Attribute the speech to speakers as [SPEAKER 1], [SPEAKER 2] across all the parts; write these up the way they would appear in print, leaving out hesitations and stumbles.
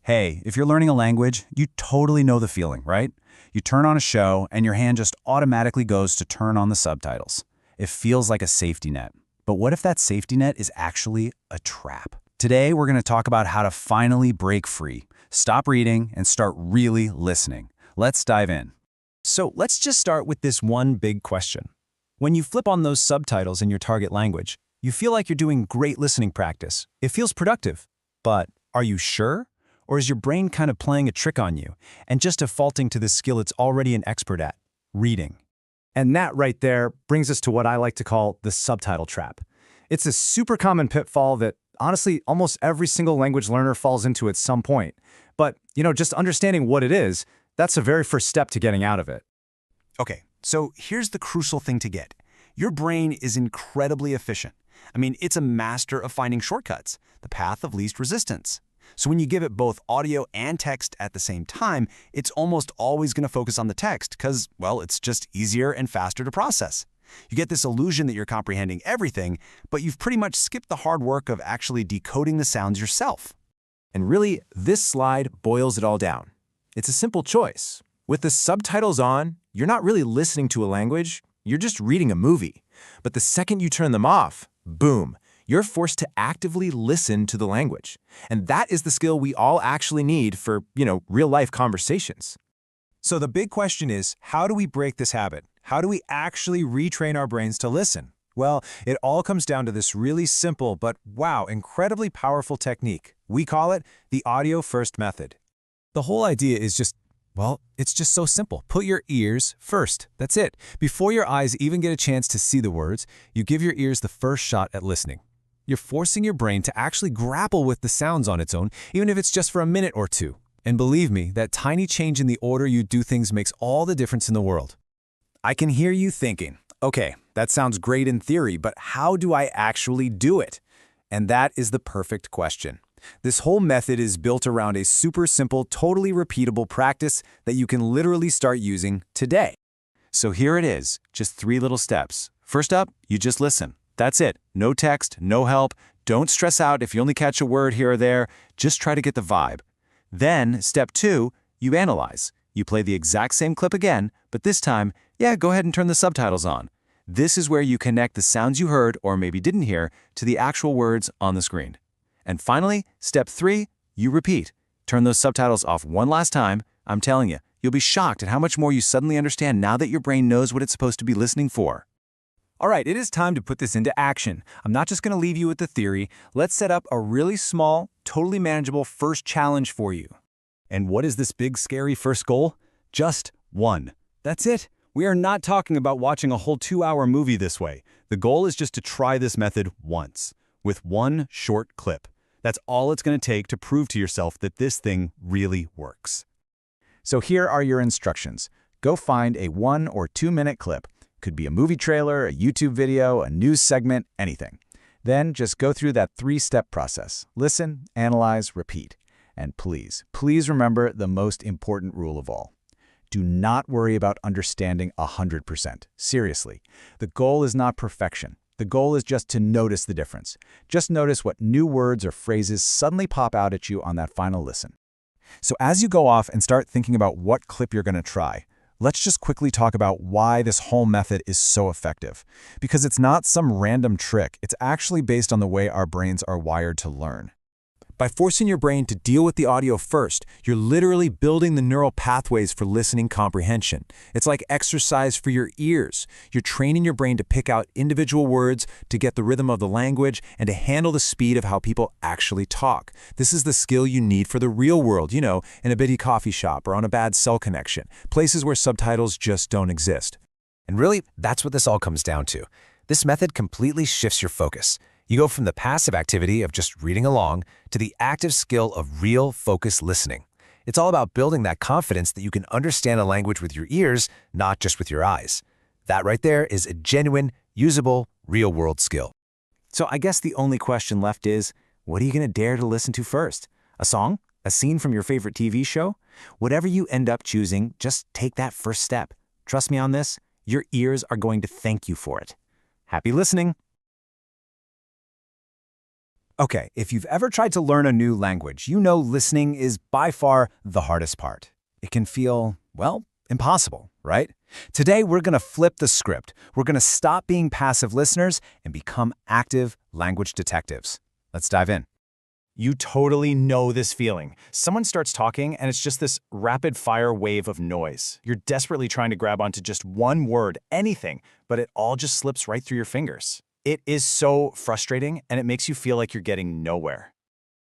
[SPEAKER 1] Hey, if you're learning a language, you totally know the feeling, right? You turn on a show and your hand just automatically goes to turn on the subtitles. It feels like a safety net. But what if that safety net is actually a trap? Today, we're going to talk about how to finally break free, stop reading, and start really listening. Let's dive in.
[SPEAKER 2] So let's just start with this one big question. When you flip on those subtitles in your target language, you feel like you're doing great listening practice. It feels productive. But are you sure? Or is your brain kind of playing a trick on you and just defaulting to the skill it's already an expert at, reading?
[SPEAKER 3] And that right there brings us to what I like to call the subtitle trap. It's a super common pitfall that, honestly, almost every single language learner falls into at some point. But, just understanding what it is, that's the very first step to getting out of it.
[SPEAKER 1] Okay, so here's the crucial thing to get. Your brain is incredibly efficient. It's a master of finding shortcuts, the path of least resistance. So when you give it both audio and text at the same time, it's almost always going to focus on the text because, well, it's just easier and faster to process. You get this illusion that you're comprehending everything, but you've pretty much skipped the hard work of actually decoding the sounds yourself.
[SPEAKER 3] And really, this slide boils it all down. It's a simple choice. With the subtitles on, you're not really listening to a language, you're just reading a movie. But the second you turn them off, boom, you're forced to actively listen to the language. And that is the skill we all actually need for, real-life conversations.
[SPEAKER 2] So the big question is, how do we break this habit? How do we actually retrain our brains to listen? Well, it all comes down to this really simple but, wow, incredibly powerful technique. We call it the audio-first method. The whole idea is it's just so simple. Put your ears first. That's it. Before your eyes even get a chance to see the words, you give your ears the first shot at listening. You're forcing your brain to actually grapple with the sounds on its own, even if it's just for a minute or two. And believe me, that tiny change in the order you do things makes all the difference in the world.
[SPEAKER 1] I can hear you thinking, okay, that sounds great in theory, but how do I actually do it? And that is the perfect question. This whole method is built around a super simple, totally repeatable practice that you can literally start using today. So here it is, just 3 little steps. First up, you just listen. That's it. No text, no help. Don't stress out if you only catch a word here or there. Just try to get the vibe. Then, step 2, you analyze. You play the exact same clip again, but this time, go ahead and turn the subtitles on. This is where you connect the sounds you heard or maybe didn't hear to the actual words on the screen. And finally, step 3, you repeat. Turn those subtitles off one last time. I'm telling you, you'll be shocked at how much more you suddenly understand now that your brain knows what it's supposed to be listening for.
[SPEAKER 2] All right, it is time to put this into action. I'm not just going to leave you with the theory. Let's set up a really small, totally manageable first challenge for you. And what is this big, scary first goal? Just 1. That's it. We are not talking about watching a whole 2-hour movie this way. The goal is just to try this method once, with one short clip. That's all it's going to take to prove to yourself that this thing really works.
[SPEAKER 1] So here are your instructions. Go find a 1 or 2 minute clip. Could be a movie trailer, a YouTube video, a news segment, anything. Then just go through that 3-step process. Listen, analyze, repeat. And please remember the most important rule of all. Do not worry about understanding 100%. Seriously, the goal is not perfection. The goal is just to notice the difference. Just notice what new words or phrases suddenly pop out at you on that final listen. So as you go off and start thinking about what clip you're going to try, let's just quickly talk about why this whole method is so effective. Because it's not some random trick. It's actually based on the way our brains are wired to learn. By forcing your brain to deal with the audio first, you're literally building the neural pathways for listening comprehension. It's like exercise for your ears. You're training your brain to pick out individual words, to get the rhythm of the language, and to handle the speed of how people actually talk. This is the skill you need for the real world, in a bitty coffee shop or on a bad cell connection, places where subtitles just don't exist.
[SPEAKER 4] And really, that's what this all comes down to. This method completely shifts your focus. You go from the passive activity of just reading along to the active skill of real, focused listening. It's all about building that confidence that you can understand a language with your ears, not just with your eyes. That right there is a genuine, usable, real-world skill.
[SPEAKER 1] So I guess the only question left is, what are you going to dare to listen to first? A song? A scene from your favorite TV show? Whatever you end up choosing, just take that first step. Trust me on this, your ears are going to thank you for it. Happy listening! Okay, if you've ever tried to learn a new language, you know listening is by far the hardest part. It can feel, well, impossible, right? Today, we're going to flip the script. We're going to stop being passive listeners and become active language detectives. Let's dive in.
[SPEAKER 3] You totally know this feeling. Someone starts talking and it's just this rapid-fire wave of noise. You're desperately trying to grab onto just one word, anything, but it all just slips right through your fingers. It is so frustrating and it makes you feel like you're getting nowhere.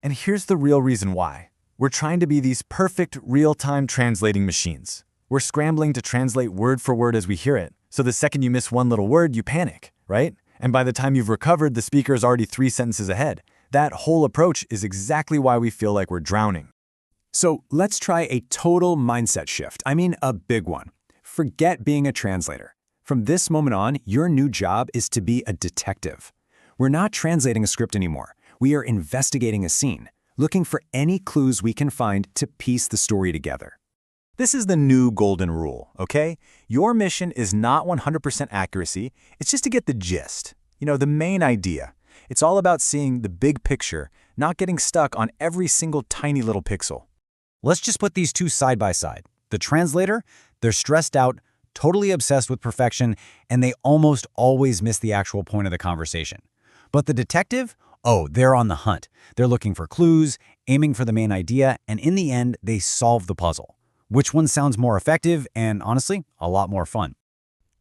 [SPEAKER 1] And here's the real reason why. We're trying to be these perfect real-time translating machines. We're scrambling to translate word for word as we hear it. So the second you miss one little word, you panic, right? And by the time you've recovered, the speaker is already 3 sentences ahead. That whole approach is exactly why we feel like we're drowning.
[SPEAKER 2] So let's try a total mindset shift. I mean, a big one. Forget being a translator. From this moment on, your new job is to be a detective. We're not translating a script anymore. We are investigating a scene, looking for any clues we can find to piece the story together.
[SPEAKER 1] This is the new golden rule, okay? Your mission is not 100% accuracy. It's just to get the gist, the main idea. It's all about seeing the big picture, not getting stuck on every single tiny little pixel.
[SPEAKER 5] Let's just put these two side by side. The translator, they're stressed out, totally obsessed with perfection, and they almost always miss the actual point of the conversation. But the detective, oh, they're on the hunt. They're looking for clues, aiming for the main idea, and in the end, they solve the puzzle. Which one sounds more effective and, honestly, a lot more fun?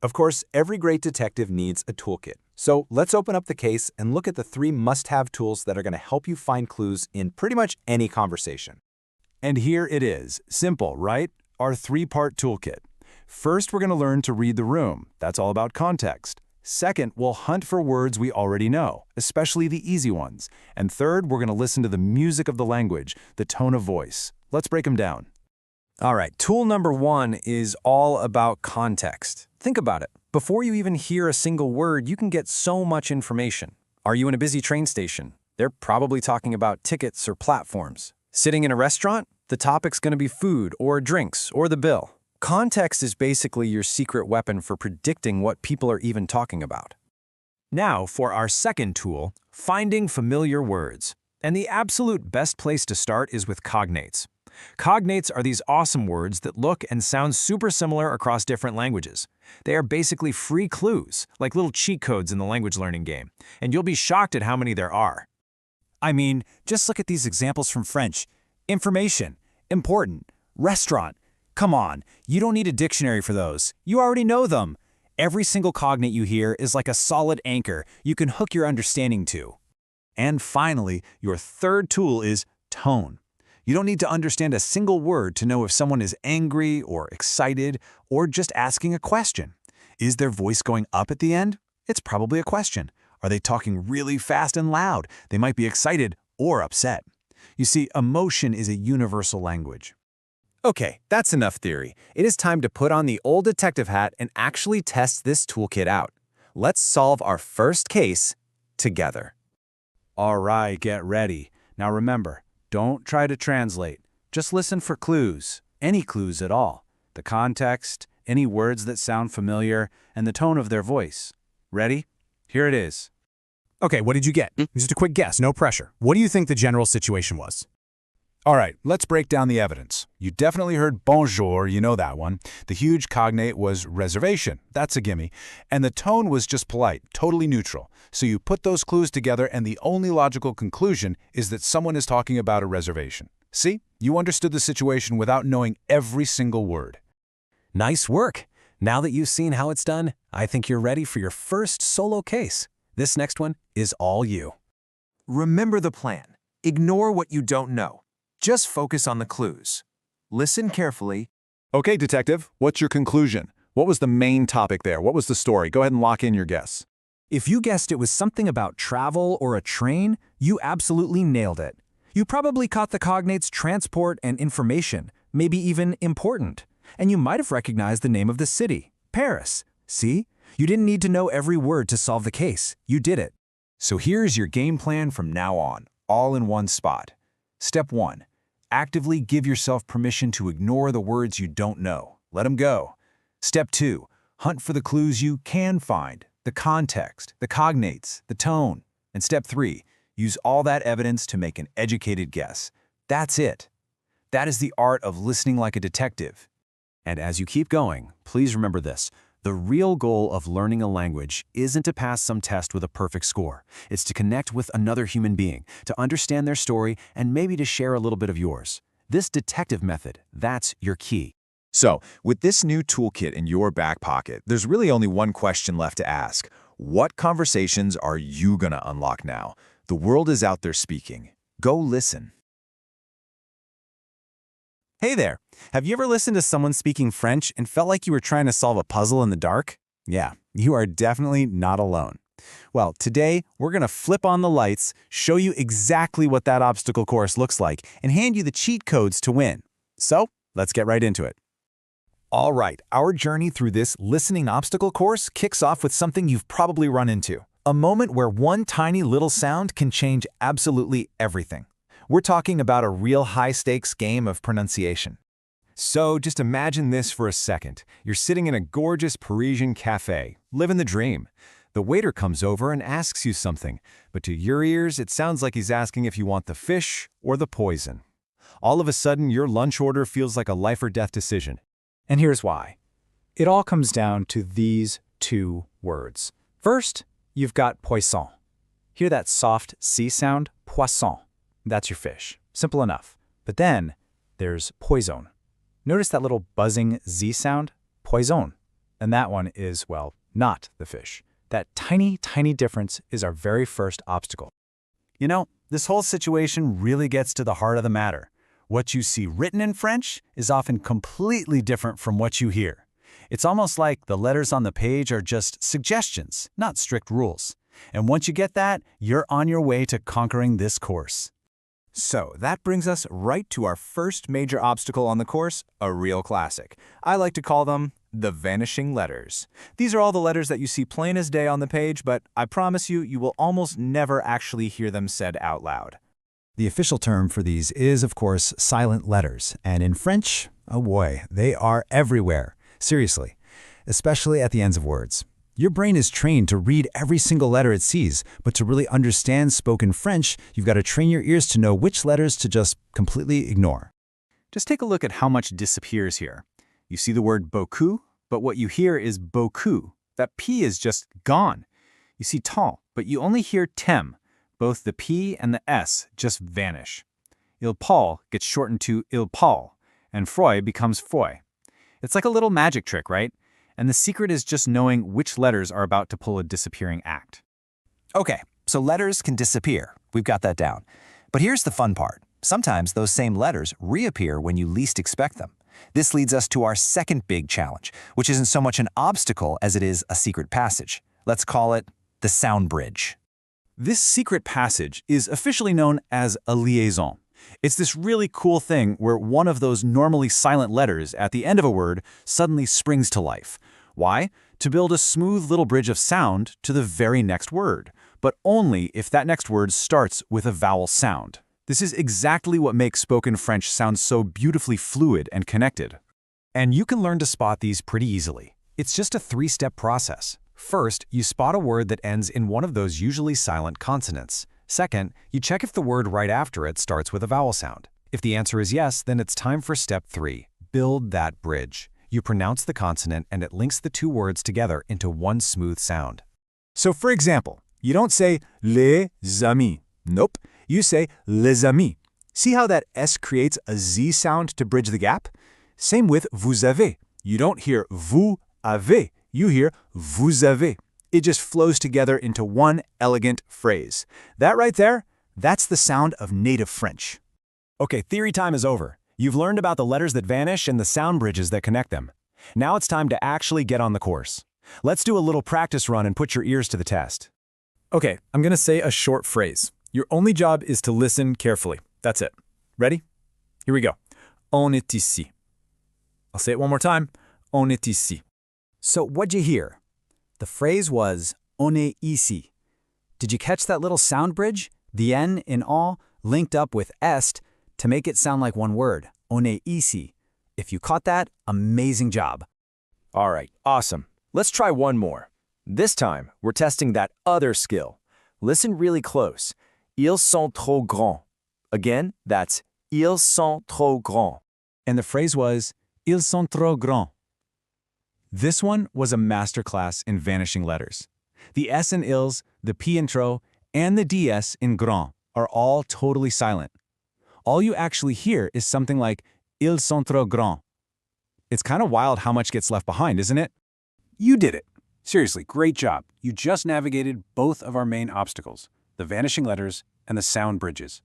[SPEAKER 1] Of course, every great detective needs a toolkit. So let's open up the case and look at the 3 must-have tools that are going to help you find clues in pretty much any conversation. And here it is. Simple, right? Our 3-part toolkit. First, we're going to learn to read the room. That's all about context. Second, we'll hunt for words we already know, especially the easy ones. And third, we're going to listen to the music of the language, the tone of voice. Let's break them down.
[SPEAKER 2] All right, tool number 1 is all about context. Think about it. Before you even hear a single word, you can get so much information. Are you in a busy train station? They're probably talking about tickets or platforms. Sitting in a restaurant? The topic's going to be food or drinks or the bill. Context is basically your secret weapon for predicting what people are even talking about. Now for our second tool, finding familiar words. And the absolute best place to start is with cognates. Cognates are these awesome words that look and sound super similar across different languages. They are basically free clues, like little cheat codes in the language learning game, and you'll be shocked at how many there are.
[SPEAKER 1] I mean, just look at these examples from French. Information, important, restaurant. Come on, you don't need a dictionary for those. You already know them. Every single cognate you hear is like a solid anchor you can hook your understanding to. And finally, your third tool is tone. You don't need to understand a single word to know if someone is angry or excited or just asking a question. Is their voice going up at the end? It's probably a question. Are they talking really fast and loud? They might be excited or upset. You see, emotion is a universal language.
[SPEAKER 3] Okay, that's enough theory. It is time to put on the old detective hat and actually test this toolkit out. Let's solve our first case together.
[SPEAKER 1] All right, get ready. Now remember, don't try to translate. Just listen for clues, any clues at all. The context, any words that sound familiar, and the tone of their voice. Ready? Here it is.
[SPEAKER 2] Okay, what did you get? Just a quick guess, no pressure. What do you think the general situation was?
[SPEAKER 1] All right, let's break down the evidence. You definitely heard bonjour, you know that one. The huge cognate was reservation, that's a gimme. And the tone was just polite, totally neutral. So you put those clues together and the only logical conclusion is that someone is talking about a reservation. See? You understood the situation without knowing every single word.
[SPEAKER 4] Nice work. Now that you've seen how it's done, I think you're ready for your first solo case. This next one is all you.
[SPEAKER 3] Remember the plan. Ignore what you don't know. Just focus on the clues. Listen carefully.
[SPEAKER 1] Okay, detective, what's your conclusion? What was the main topic there? What was the story? Go ahead and lock in your guess.
[SPEAKER 5] If you guessed it was something about travel or a train, you absolutely nailed it. You probably caught the cognates transport and information, maybe even important. And you might have recognized the name of the city, Paris. See? You didn't need to know every word to solve the case. You did it.
[SPEAKER 2] So here's your game plan from now on, all in one spot. Step 1. Actively give yourself permission to ignore the words you don't know. Let them go. Step 2. Hunt for the clues you can find, the context, the cognates, the tone. And step 3.
[SPEAKER 3] Use all that evidence to make an educated guess. That's it. That is the art of listening like a detective.
[SPEAKER 5] And as you keep going, please remember this. The real goal of learning a language isn't to pass some test with a perfect score. It's to connect with another human being, to understand their story, and maybe to share a little bit of yours. This detective method, that's your key.
[SPEAKER 2] So, with this new toolkit in your back pocket, there's really only one question left to ask. What conversations are you gonna unlock now? The world is out there speaking. Go listen.
[SPEAKER 3] Hey there! Have you ever listened to someone speaking French and felt like you were trying to solve a puzzle in the dark? Yeah, you are definitely not alone. Well, today we're going to flip on the lights, show you exactly what that obstacle course looks like, and hand you the cheat codes to win. So, let's get right into it. All right, our journey through this listening obstacle course kicks off with something you've probably run into. A moment where one tiny little sound can change absolutely everything. We're talking about a real high-stakes game of pronunciation. So just imagine this for a second. You're sitting in a gorgeous Parisian cafe, living the dream. The waiter comes over and asks you something, but to your ears, it sounds like he's asking if you want the fish or the poison. All of a sudden, your lunch order feels like a life-or-death decision. And here's why. It all comes down to these two words. First, you've got poisson. Hear that soft C sound? Poisson. That's your fish. Simple enough. But then there's poison. Notice that little buzzing Z sound? Poison. And that one is, well, not the fish. That tiny, tiny difference is our very first obstacle. You know, this whole situation really gets to the heart of the matter. What you see written in French is often completely different from what you hear. It's almost like the letters on the page are just suggestions, not strict rules. And once you get that, you're on your way to conquering this course. So that brings us right to our first major obstacle on the course, a real classic. I like to call them the vanishing letters. These are all the letters that you see plain as day on the page, but I promise you, you will almost never actually hear them said out loud.
[SPEAKER 5] The official term for these is, of course, silent letters. And in French, oh boy, they are everywhere. Seriously, especially at the ends of words. Your brain is trained to read every single letter it sees, but to really understand spoken French, you've got to train your ears to know which letters to just completely ignore. Just take a look at how much disappears here. You see the word beaucoup, but what you hear is beaucoup. That P is just gone. You see temps, but you only hear tem. Both the P and the S just vanish. Il parle gets shortened to il parle, and froid becomes froid. It's like a little magic trick, right? And the secret is just knowing which letters are about to pull a disappearing act.
[SPEAKER 4] Okay, so letters can disappear. We've got that down. But here's the fun part. Sometimes those same letters reappear when you least expect them. This leads us to our second big challenge, which isn't so much an obstacle as it is a secret passage. Let's call it the sound bridge.
[SPEAKER 5] This secret passage is officially known as a liaison. It's this really cool thing where one of those normally silent letters at the end of a word suddenly springs to life. Why? To build a smooth little bridge of sound to the very next word, but only if that next word starts with a vowel sound. This is exactly what makes spoken French sound so beautifully fluid and connected. And you can learn to spot these pretty easily. It's just a three-step process. First, you spot a word that ends in one of those usually silent consonants. Second, you check if the word right after it starts with a vowel sound. If the answer is yes, then it's time for step 3. Build that bridge. You pronounce the consonant and it links the two words together into one smooth sound.
[SPEAKER 2] So for example, you don't say les amis. Nope, you say les amis. See how that S creates a Z sound to bridge the gap? Same with vous avez. You don't hear vous avez, you hear vous avez. It just flows together into one elegant phrase. That right there, that's the sound of native French.
[SPEAKER 3] Okay, theory time is over. You've learned about the letters that vanish and the sound bridges that connect them. Now it's time to actually get on the course. Let's do a little practice run and put your ears to the test.
[SPEAKER 2] Okay, I'm gonna say a short phrase. Your only job is to listen carefully. That's it. Ready? Here we go. On est ici. I'll say it one more time. On est ici.
[SPEAKER 5] So what'd you hear? The phrase was on est ici. Did you catch that little sound bridge? The N in all linked up with est to make it sound like one word, on est ici. If you caught that, amazing job.
[SPEAKER 3] All right, awesome. Let's try one more. This time, we're testing that other skill. Listen really close. Ils sont trop grands. Again, that's ils sont trop grands.
[SPEAKER 2] And the phrase was, ils sont trop grands. This one was a masterclass in vanishing letters. The S in ils, the P in trop, and the DS in grand are all totally silent. All you actually hear is something like, ils sont trop grands. It's kind of wild how much gets left behind, isn't it?
[SPEAKER 6] You did it. Seriously, great job. You just navigated both of our main obstacles, the vanishing letters and the sound bridges.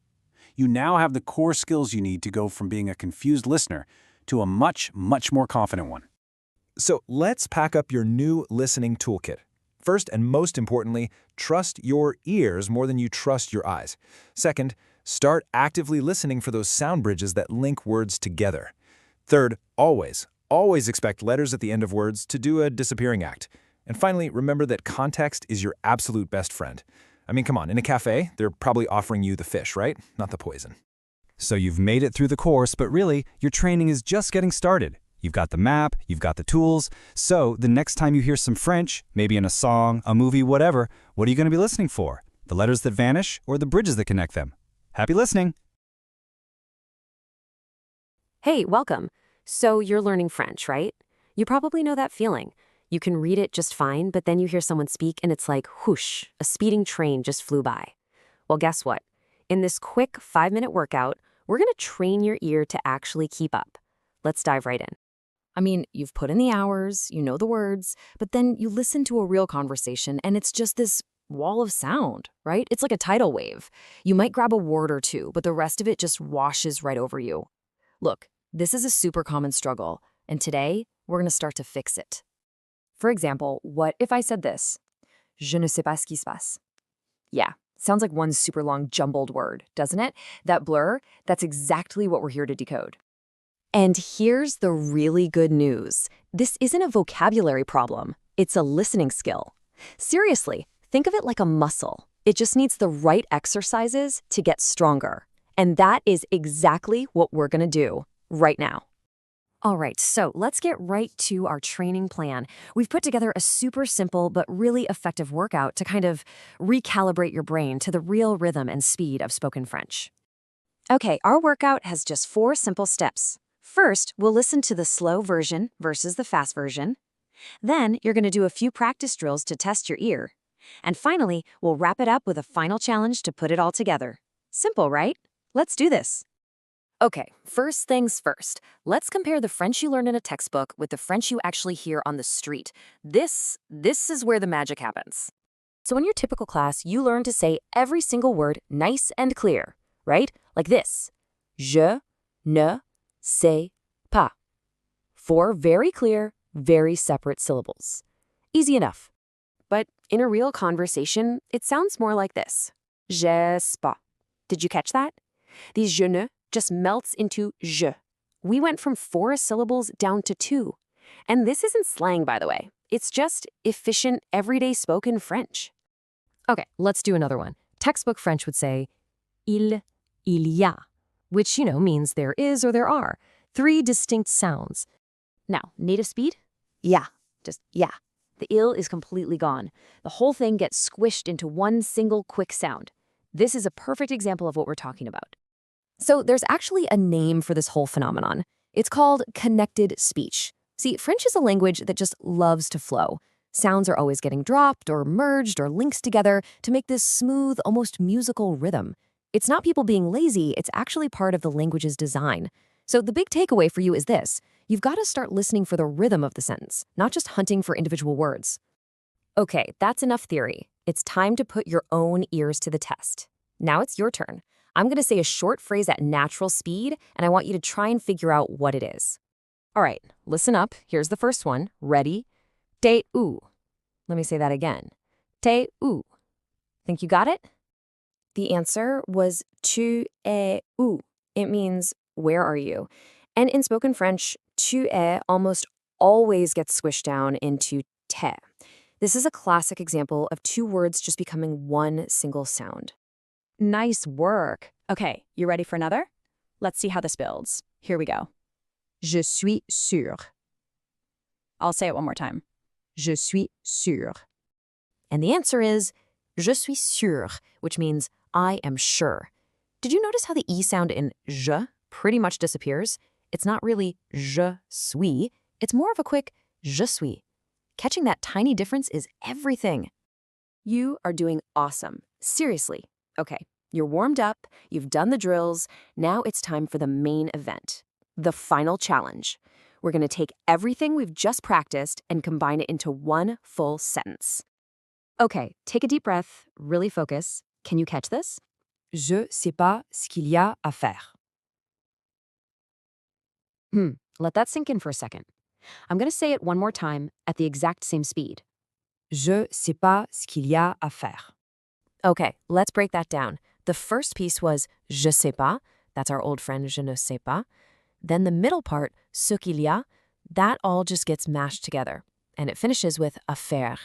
[SPEAKER 6] You now have the core skills you need to go from being a confused listener to a much, much more confident one.
[SPEAKER 2] So let's pack up your new listening toolkit. First and most importantly, trust your ears more than you trust your eyes. Second, start actively listening for those sound bridges that link words together. Third, always expect letters at the end of words to do a disappearing act. And finally, remember that context is your absolute best friend. I mean, come on, in a cafe, they're probably offering you the fish, right? Not the poison.
[SPEAKER 5] So you've made it through the course, but really, your training is just getting started. You've got the map, you've got the tools. So the next time you hear some French, maybe in a song, a movie, whatever, what are you going to be listening for? The letters that vanish or the bridges that connect them? Happy listening!
[SPEAKER 7] Hey, welcome. So you're learning French, right? You probably know that feeling. You can read it just fine, but then you hear someone speak and it's like, whoosh, a speeding train just flew by. Well, guess what? In this quick 5-minute workout, we're going to train your ear to actually keep up. Let's dive right in. I mean, you've put in the hours, you know the words, but then you listen to a real conversation and it's just this wall of sound, right? It's like a tidal wave. You might grab a word or two, but the rest of it just washes right over you. Look, this is a super common struggle, and today we're going to start to fix it. For example, what if I said this? Je ne sais pas ce qui se passe. Yeah, sounds like one super long jumbled word, doesn't it? That blur, that's exactly what we're here to decode. And here's the really good news. This isn't a vocabulary problem. It's a listening skill. Seriously, think of it like a muscle. It just needs the right exercises to get stronger. And that is exactly what we're going to do right now. All right, so let's get right to our training plan. We've put together a super simple but really effective workout to kind of recalibrate your brain to the real rhythm and speed of spoken French. Okay, our workout has just 4 simple steps. First, we'll listen to the slow version versus the fast version. Then, you're going to do a few practice drills to test your ear. And finally, we'll wrap it up with a final challenge to put it all together. Simple, right? Let's do this. Okay, first things first. Let's compare the French you learn in a textbook with the French you actually hear on the street. This is where the magic happens. So in your typical class, you learn to say every single word nice and clear, right? Like this. Je ne sais pas. 4 very clear, very separate syllables. Easy enough. But in a real conversation, it sounds more like this. Je sais pas. Did you catch that? These je ne just melts into je. We went from 4 syllables down to 2. And this isn't slang, by the way. It's just efficient, everyday spoken French. Okay, let's do another one. Textbook French would say, il y a, which, means there is or there are. 3 distinct sounds. Now, native speed? Yeah, just yeah. The il is completely gone. The whole thing gets squished into one single quick sound. This is a perfect example of what we're talking about. So there's actually a name for this whole phenomenon. It's called connected speech. See, French is a language that just loves to flow. Sounds are always getting dropped or merged or linked together to make this smooth, almost musical rhythm. It's not people being lazy, it's actually part of the language's design. So the big takeaway for you is this. You've got to start listening for the rhythm of the sentence, not just hunting for individual words. Okay, that's enough theory. It's time to put your own ears to the test. Now it's your turn. I'm going to say a short phrase at natural speed, and I want you to try and figure out what it is. All right, listen up. Here's the first one. Ready? T'es où? Let me say that again. T'es où? Think you got it? The answer was tu es où. It means, where are you? And in spoken French, tu es almost always gets squished down into te. This is a classic example of 2 words just becoming one single sound. Nice work. Okay, you ready for another? Let's see how this builds. Here we go. Je suis sûr. I'll say it one more time. Je suis sûr. And the answer is je suis sûr, which means I am sure. Did you notice how the E sound in je pretty much disappears? It's not really je suis, it's more of a quick je suis. Catching that tiny difference is everything. You are doing awesome. Seriously. Okay, you're warmed up, you've done the drills, now it's time for the main event, the final challenge. We're going to take everything we've just practiced and combine it into one full sentence. Okay, take a deep breath, really focus. Can you catch this? Je sais pas ce qu'il y a à faire. Let that sink in for a second. I'm going to say it one more time at the exact same speed. Je sais pas ce qu'il y a à faire. Okay, let's break that down. The first piece was je sais pas. That's our old friend je ne sais pas. Then the middle part, ce qu'il y a, that all just gets mashed together. And it finishes with à faire.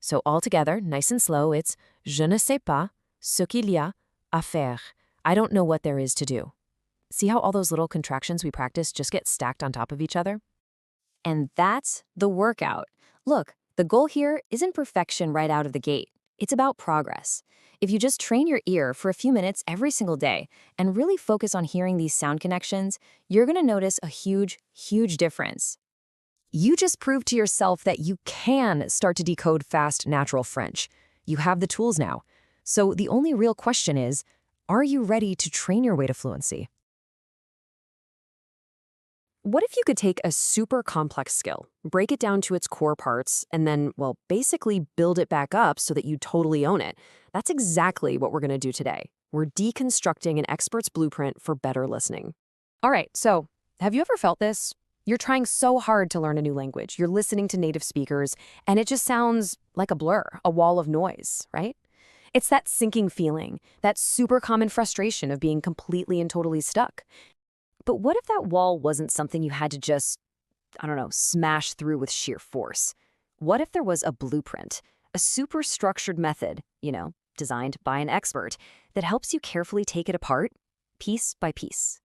[SPEAKER 7] So all together, nice and slow, it's je ne sais pas ce qu'il y a à faire. I don't know what there is to do. See how all those little contractions we practiced just get stacked on top of each other? And that's the workout. Look, the goal here isn't perfection right out of the gate. It's about progress. If you just train your ear for a few minutes every single day and really focus on hearing these sound connections, you're going to notice a huge, huge difference. You just proved to yourself that you can start to decode fast, natural French. You have the tools now. So the only real question is, are you ready to train your way to fluency? What if you could take a super complex skill, break it down to its core parts, and then, well, basically build it back up so that you totally own it? That's exactly what we're going to do today. We're deconstructing an expert's blueprint for better listening. All right, so have you ever felt this? You're trying so hard to learn a new language. You're listening to native speakers, and it just sounds like a blur, a wall of noise, right? It's that sinking feeling, that super common frustration of being completely and totally stuck. But what if that wall wasn't something you had to just, smash through with sheer force? What if there was a blueprint, a super structured method, designed by an expert, that helps you carefully take it apart, piece by piece?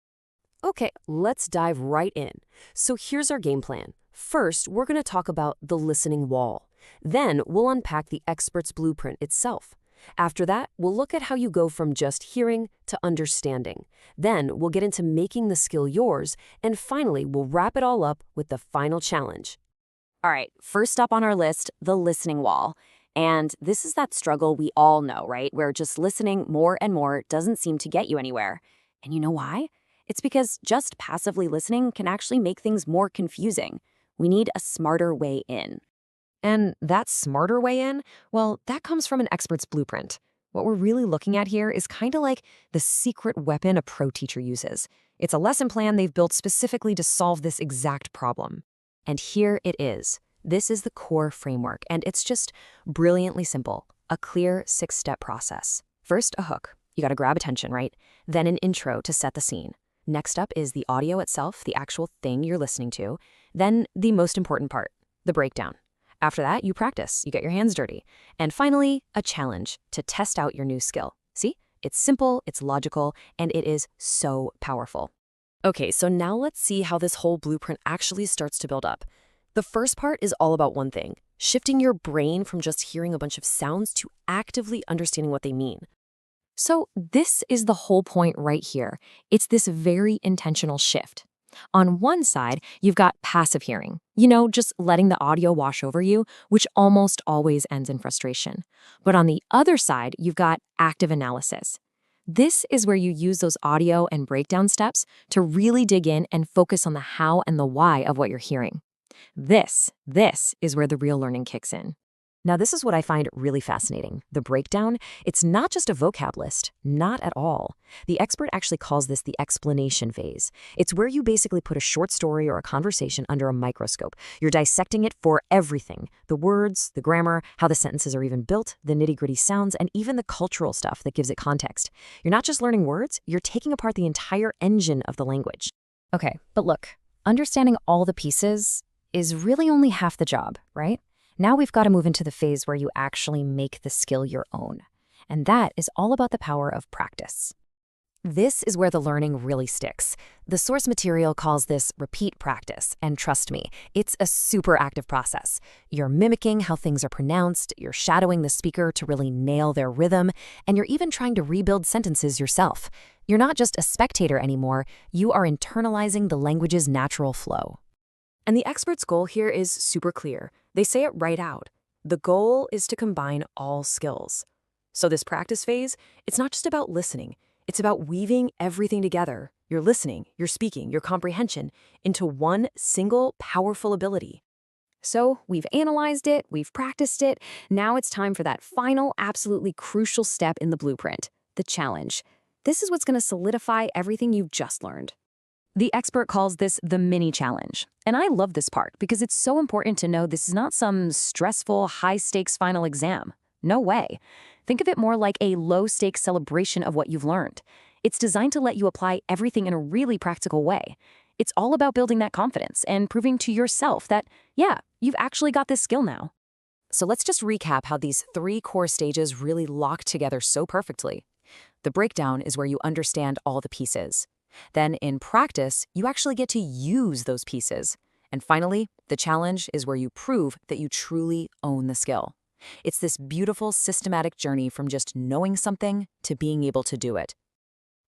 [SPEAKER 7] Okay, let's dive right in. So here's our game plan. First, we're going to talk about the listening wall. Then we'll unpack the expert's blueprint itself. After that, we'll look at how you go from just hearing to understanding. Then we'll get into making the skill yours, and finally, we'll wrap it all up with the final challenge. All right, first up on our list, the listening wall. And this is that struggle we all know, right? Where just listening more and more doesn't seem to get you anywhere. And you know why? It's because just passively listening can actually make things more confusing. We need a smarter way in. And that smarter way in, well, that comes from an expert's blueprint. What we're really looking at here is kind of like the secret weapon a pro teacher uses. It's a lesson plan they've built specifically to solve this exact problem. And here it is. This is the core framework, and it's just brilliantly simple. A clear 6-step process. First, a hook. You got to grab attention, right? Then an intro to set the scene. Next up is the audio itself, the actual thing you're listening to. Then the most important part, the breakdown. After that, you practice, you get your hands dirty. And finally, a challenge to test out your new skill. See? It's simple, it's logical, and it is so powerful. Okay, so now let's see how this whole blueprint actually starts to build up. The first part is all about one thing, shifting your brain from just hearing a bunch of sounds to actively understanding what they mean. So this is the whole point right here. It's this very intentional shift. On one side, you've got passive hearing, just letting the audio wash over you, which almost always ends in frustration. But on the other side, you've got active analysis. This is where you use those audio and breakdown steps to really dig in and focus on the how and the why of what you're hearing. This is where the real learning kicks in. Now, this is what I find really fascinating. The breakdown, it's not just a vocab list, not at all. The expert actually calls this the explanation phase. It's where you basically put a short story or a conversation under a microscope. You're dissecting it for everything, the words, the grammar, how the sentences are even built, the nitty-gritty sounds, and even the cultural stuff that gives it context. You're not just learning words, you're taking apart the entire engine of the language. Okay, but look, understanding all the pieces is really only half the job, right? Now we've got to move into the phase where you actually make the skill your own. And that is all about the power of practice. This is where the learning really sticks. The source material calls this repeat practice, and trust me, it's a super active process. You're mimicking how things are pronounced, you're shadowing the speaker to really nail their rhythm, and you're even trying to rebuild sentences yourself. You're not just a spectator anymore, you are internalizing the language's natural flow. And the expert's goal here is super clear. They say it right out. The goal is to combine all skills. So this practice phase, it's not just about listening. It's about weaving everything together, your listening, your speaking, your comprehension, into one single powerful ability. So we've analyzed it, we've practiced it, now it's time for that final, absolutely crucial step in the blueprint, the challenge. This is what's going to solidify everything you've just learned. The expert calls this the mini challenge. And I love this part because it's so important to know this is not some stressful, high-stakes final exam. No way. Think of it more like a low-stakes celebration of what you've learned. It's designed to let you apply everything in a really practical way. It's all about building that confidence and proving to yourself that, yeah, you've actually got this skill now. So let's just recap how these 3 core stages really lock together so perfectly. The breakdown is where you understand all the pieces. Then in practice, you actually get to use those pieces. And finally, the challenge is where you prove that you truly own the skill. It's this beautiful, systematic journey from just knowing something to being able to do it.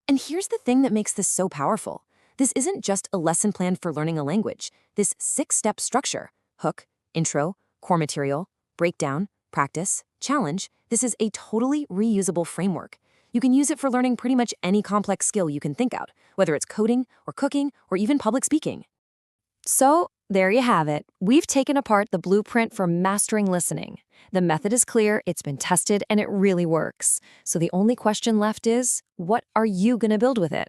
[SPEAKER 7] And here's the thing that makes this so powerful. This isn't just a lesson plan for learning a language. This 6-step structure, hook, intro, core material, breakdown, practice, challenge, this is a totally reusable framework. You can use it for learning pretty much any complex skill you can think out, whether it's coding or cooking or even public speaking. So, there you have it. We've taken apart the blueprint for mastering listening. The method is clear, it's been tested, and it really works. So the only question left is, what are you going to build with it?